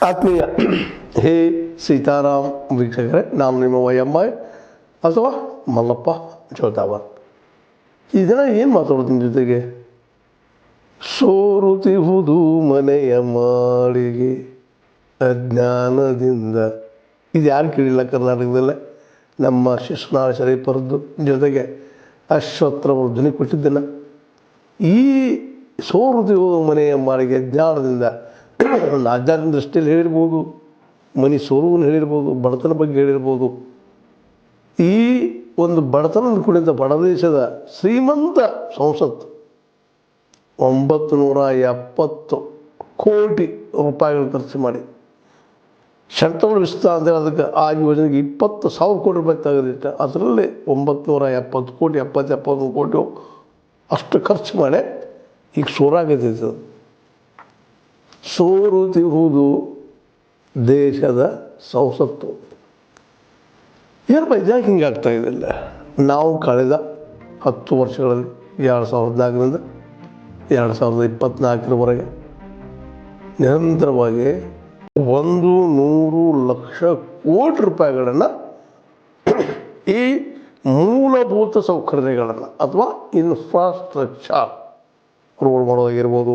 ಆತ್ಮೀಯ ಹೇ ಸೀತಾರಾಮ್ ವೀಕ್ಷಕರೇ, ನಾನು ನಿಮ್ಮ ವೈಎಂಐ ಅಥವಾ ಮಲ್ಲಪ್ಪ ಜೋತಾವರ್. ಈ ದಿನ ಏನು ಮಾತಾಡೋದು ಜೊತೆಗೆ, ಸೋರುತ್ತಿಹುದು ಮನೆಯ ಮಾಳಿಗೆ ಅಜ್ಞಾನದಿಂದ. ಇದು ಯಾರು ಕೇಳಿಲ್ಲ ಕರ್ನಾಟಕದಲ್ಲೇ? ನಮ್ಮ ಶಿಶುನಾಳ ಶರೀಫರದ್ದು ಜೊತೆಗೆ ಅಶ್ವತ್ಥರವರು ಧ್ವನಿ ಕೊಟ್ಟಿದ್ದನ್ನು. ಈ ಸೋರುತ್ತಿಹುದು ಮನೆಯ ಮಾಳಿಗೆ ಅಜ್ಞಾನದಿಂದ ಒಂದು ಆಧ್ಯಾತ್ಮಿಕ ದೃಷ್ಟಿಯಲ್ಲಿ ಹೇಳಿರ್ಬೋದು, ಮನೆ ಸೋರುವನ್ನು ಹೇಳಿರ್ಬೋದು, ಬಡತನ ಬಗ್ಗೆ ಹೇಳಿರ್ಬೋದು. ಈ ಒಂದು ಬಡತನದ ಕುರಿತ ಬಡದೇಶದ ಶ್ರೀಮಂತ ಸಂಸತ್ತು 970 ಕೋಟಿ ರೂಪಾಯಿಗಳು ಖರ್ಚು ಮಾಡಿ ಸೆಂಟ್ರಲ್ ವಿಸ್ತಾರ ಅಂದರೆ ಅದಕ್ಕೆ ಆ ಯೋಜನೆಗೆ 20,000 ಕೋಟಿ ರೂಪಾಯಿ ತೆಗೆದಿಟ್ಟು ಅದರಲ್ಲಿ 970 ಕೋಟಿ 71 ಕೋಟಿ ಅಷ್ಟು ಖರ್ಚು ಮಾಡಿ ಈಗ ಸೋರಾಗತ್ತೈತೆ. ಸೋರುತ್ತಿಹುದು ದೇಶದ ಸಂಸತ್ತು. ಏನಪ್ಪ ಇದ್ಯಾಕೆ ಹಿಂಗೆ ಆಗ್ತಾ ಇದೆಯಲ್ಲ? ನಾವು ಕಳೆದ 10 ವರ್ಷಗಳಲ್ಲಿ 2014ರಿಂದ 2024ರವರೆಗೆ ನಿರಂತರವಾಗಿ 100 ಲಕ್ಷ ಕೋಟಿ ರೂಪಾಯಿಗಳನ್ನು ಈ ಮೂಲಭೂತ ಸೌಕರ್ಯಗಳನ್ನು ಅಥವಾ ಇನ್ಫ್ರಾಸ್ಟ್ರಕ್ಚರ್, ರೋಡ್ ಮಾಡೋದಾಗಿರ್ಬೋದು,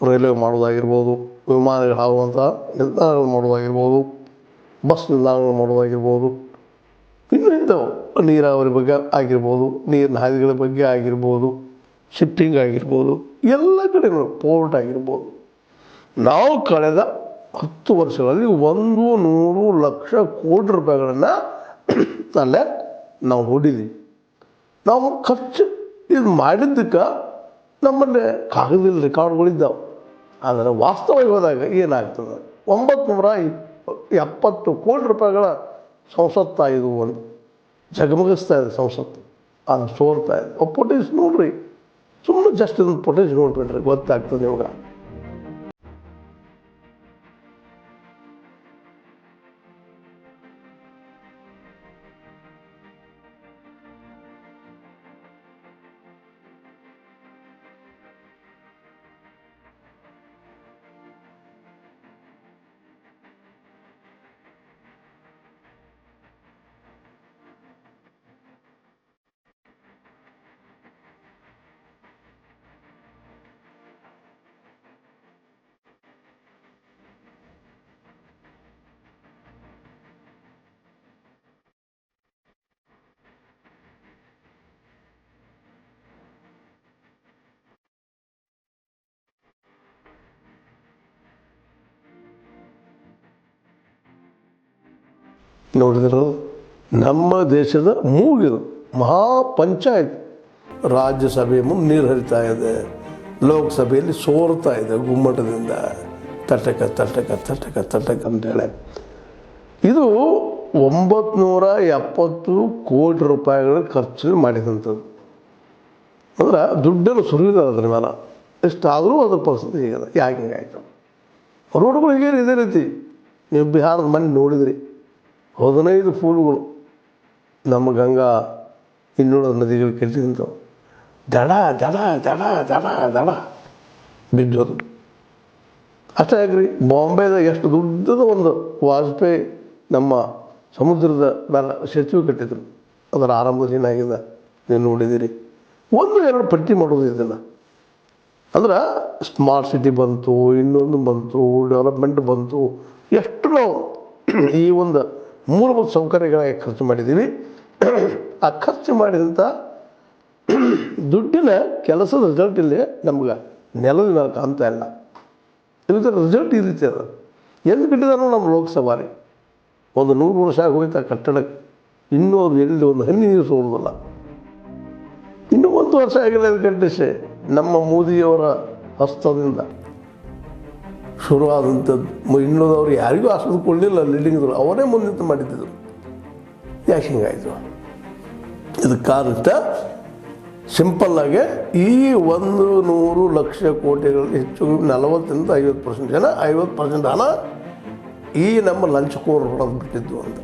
ರೈಲ್ವೆ ಮಾಡೋದಾಗಿರ್ಬೋದು, ವಿಮಾನಗಳು ಆಗುವಂಥ ನಿಲ್ದಾಣಗಳು ಮಾಡೋದಾಗಿರ್ಬೋದು, ಬಸ್ ನಿಲ್ದಾಣಗಳು ಮಾಡೋದಾಗಿರ್ಬೋದು, ಇನ್ನು ಇಂಥವು ನೀರಾವರಿ ಬಗ್ಗೆ ಆಗಿರ್ಬೋದು, ನೀರಿನ ಹಾದಿಗಳ ಬಗ್ಗೆ ಆಗಿರ್ಬೋದು, ಶಿಫ್ಟಿಂಗ್ ಆಗಿರ್ಬೋದು, ಎಲ್ಲ ಕಡೆಯೂ ಪೋರ್ಟ್ ಆಗಿರ್ಬೋದು. ನಾವು ಕಳೆದ 10 ವರ್ಷಗಳಲ್ಲಿ 100 ಲಕ್ಷ ಕೋಟಿ ರೂಪಾಯಿಗಳನ್ನು ಅಲ್ಲೇ ನಾವು ಹೂಡಿದ್ವಿ. ನಾವು ಖರ್ಚು ಇದು ಮಾಡಿದ್ದಕ್ಕೆ ನಮ್ಮಲ್ಲಿ ಕಾಗದದಲ್ಲಿ ರೆಕಾರ್ಡ್ಗಳಿದ್ದಾವೆ. ಆದರೆ ವಾಸ್ತವವಾಗಿ ಹೋದಾಗ ಏನಾಗ್ತದೆ? 970 ಕೋಟಿ ರೂಪಾಯಿಗಳ ಸಂಸತ್ತು ಇದು ಒಂದು ಜಗಮಗಿಸ್ತಾ ಇದೆ ಸಂಸತ್ತು. ಅದು ಸೋರ್ತಾ ಇದೆ. ಫುಟೇಜ್ ನೋಡ್ರಿ, ಸುಮ್ಮನೆ ಜಸ್ಟ್ ಇದೊಂದು ಫುಟೇಜ್ ನೋಡ್ಬಿಡ್ರಿ, ಗೊತ್ತಾಗ್ತದೆ ನಿಮ್ಗೆ. ನೋಡಿದ್ರು ನಮ್ಮ ದೇಶದ ಮೂಗಿದು ಮಹಾಪಂಚಾಯತ್ ರಾಜ್ಯಸಭೆ ಮುಂದೆ ನೀರು ಹರಿತಾ ಇದೆ, ಲೋಕಸಭೆಯಲ್ಲಿ ಸೋರ್ತಾ ಇದೆ ಗುಮ್ಮಟದಿಂದ ತಟಕ ತಟಕ ತಟಕ ತಟಕ ಅಂತೇಳಿ. ಇದು 970 ಕೋಟಿ ರೂಪಾಯಿಗಳ ಖರ್ಚು ಮಾಡಿದಂಥದ್ದು. ಅಂದ್ರೆ ದುಡ್ಡನ್ನು ಸುರಿದ ಅದ್ರ ಮೇಲೆ. ಇಷ್ಟಾದರೂ ಅದ್ರ ಪರಿಸ್ಥಿತಿ ಹೀಗದ. ಯಾಕೆ ಹಿಂಗಾಯ್ತು? ರೋಡ್ಗಳು ಹೀಗೆ ಇದೇ ರೀತಿ. ನೀವು ಬಿಹಾರದ ಮನೆ ನೋಡಿದ್ರಿ, 15 ಫೂಲ್ಗಳು ನಮ್ಮ ಗಂಗಾ ಇನ್ನೂರ ನದಿಗಳು ಕೆಟ್ಟಿದ್ದವು. ದಡ ದಡ ದಡ ದಡ ದಡ ಬಿದ್ದೋದು. ಅಷ್ಟೇ ಆಗ್ರಿ, ಬಾಂಬೆದ ಎಷ್ಟು ದೊಡ್ಡದ ಒಂದು ವಾಜಪೇಯಿ ನಮ್ಮ ಸಮುದ್ರದ ಮೇಲೆ ಸೇತುವೆ ಕಟ್ಟಿದ್ರು. ಅದರ ಆರಂಭದ ಏನಾಗಿದೆ ನೀವು ನೋಡಿದ್ದೀರಿ. 1-2 ಪಟ್ಟಿ ಮಾಡೋದು ಇದನ್ನು. ಅಂದ್ರೆ ಸ್ಮಾರ್ಟ್ ಸಿಟಿ ಬಂತು, ಇನ್ನೊಂದು ಬಂತು, ಡೆವಲಪ್ಮೆಂಟ್ ಬಂತು. ಎಷ್ಟು ನಾವು ಈ ಒಂದು ಮೂಲಭೂತ ಸೌಕರ್ಯಗಳಿಗೆ ಖರ್ಚು ಮಾಡಿದ್ದೀವಿ. ಆ ಖರ್ಚು ಮಾಡಿದಂಥ ದುಡ್ಡಿನ ಕೆಲಸದ ರಿಸಲ್ಟ್ ಇಲ್ಲಿ ನಮ್ಗೆ ನೆಲದ ಮೇಲೆ ಕಾಣ್ತಾ ಇಲ್ಲ. ಇದರ ರಿಸಲ್ಟ್ ಈ ರೀತಿ ಅದ. ಎಲ್ಲಿ ಕಟ್ಟಿದಾರೋ ನಮ್ಮ ಲೋಕಸಭಾರಿ ಒಂದು 100 ವರ್ಷ ಆಗೋಯ್ತು ಆ ಕಟ್ಟಡಕ್ಕೆ. ಇನ್ನೂ ಅದು ಎಲ್ಲಿ ಒಂದು ಹನಿ ನೀರು ಸೋರುವುದಿಲ್ಲ. ಇನ್ನೂ 1 ವರ್ಷ ಆಗಿಲ್ಲ ಅದು ಕಟ್ಟಿಸಿ. ನಮ್ಮ ಮೋದಿಯವರ ಹಸ್ತದಿಂದ ಶುರುವಾದಂಥದ್ದು. ಇನ್ನೋದವ್ರು ಯಾರಿಗೂ ಆಸ್ಪತ್ರೆ ಕೊಡಲಿಲ್ಲ, ಲೀಡಿಂಗ್ಗಳು ಅವರೇ ಮುಂದಿತ್ತು ಮಾಡಿದ್ದರು. ಯಾಕೆ ಹಿಂಗಾಯಿತು? ಇದಕ್ಕೆ ಕಾರಣ ಸಿಂಪಲ್ಲಾಗಿ ಈ 100 ಲಕ್ಷ ಕೋಟಿಗಳಲ್ಲಿ ಹೆಚ್ಚು 40-50% ಜನ 50% ಹಣ ಈ ನಮ್ಮ ಲಂಚಕೋರು ಹೊಡೆದು ಬಿಟ್ಟಿದ್ದು ಅಂತ.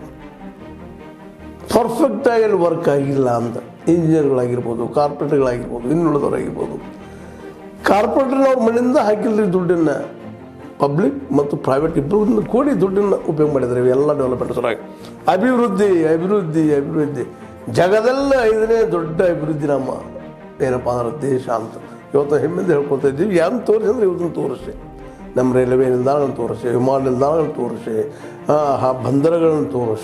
ಪರ್ಫೆಕ್ಟಾಗಿ ಅಲ್ಲಿ ವರ್ಕ್ ಆಗಿಲ್ಲ ಅಂತ. ಇಂಜಿನಿಯರ್ಗಳಾಗಿರ್ಬೋದು, ಕಾರ್ಪೊರೇಟ್ಗಳಾಗಿರ್ಬೋದು, ಇನ್ನುಳಿದವರಾಗಿರ್ಬೋದು. ಕಾರ್ಪೊರೇಟ್ರ್ ಅವ್ರ ಮನೆಯಿಂದ ಹಾಕಿಲ್ಲ ದುಡ್ಡನ್ನು. ಪಬ್ಲಿಕ್ ಮತ್ತು ಪ್ರೈವೇಟ್ ಇಬ್ಬರು ಕೂಡಿ ದುಡ್ಡನ್ನು ಉಪಯೋಗ ಮಾಡಿದ್ದಾರೆ ಇವೆಲ್ಲ ಡೆವಲಪ್ಮೆಂಟ್ ಸಲುವಾಗಿ. ಅಭಿವೃದ್ಧಿ ಅಭಿವೃದ್ಧಿ ಅಭಿವೃದ್ಧಿ ಜಗದಲ್ಲ 5ನೇ ದೊಡ್ಡ ಅಭಿವೃದ್ಧಿ ನಮ್ಮ ಏನಪ್ಪ ಅಂದ್ರೆ ದೇಶ ಅಂತ ಇವತ್ತು ಹೆಮ್ಮೆಯಿಂದ ಹೇಳ್ಕೊತಾ ಇದ್ದೀವಿ. ಯಾರನ್ನು ತೋರಿಸಿ ಅಂದರೆ ಇವತ್ತನ್ನು ತೋರಿಸಿ, ನಮ್ಮ ರೈಲ್ವೆ ನಿಲ್ದಾಣಗಳನ್ನು ತೋರಿಸಿ, ವಿಮಾನ ನಿಲ್ದಾಣಗಳನ್ನು ತೋರಿಸಿ, ಬಂದರುಗಳನ್ನು ತೋರಿಸಿ.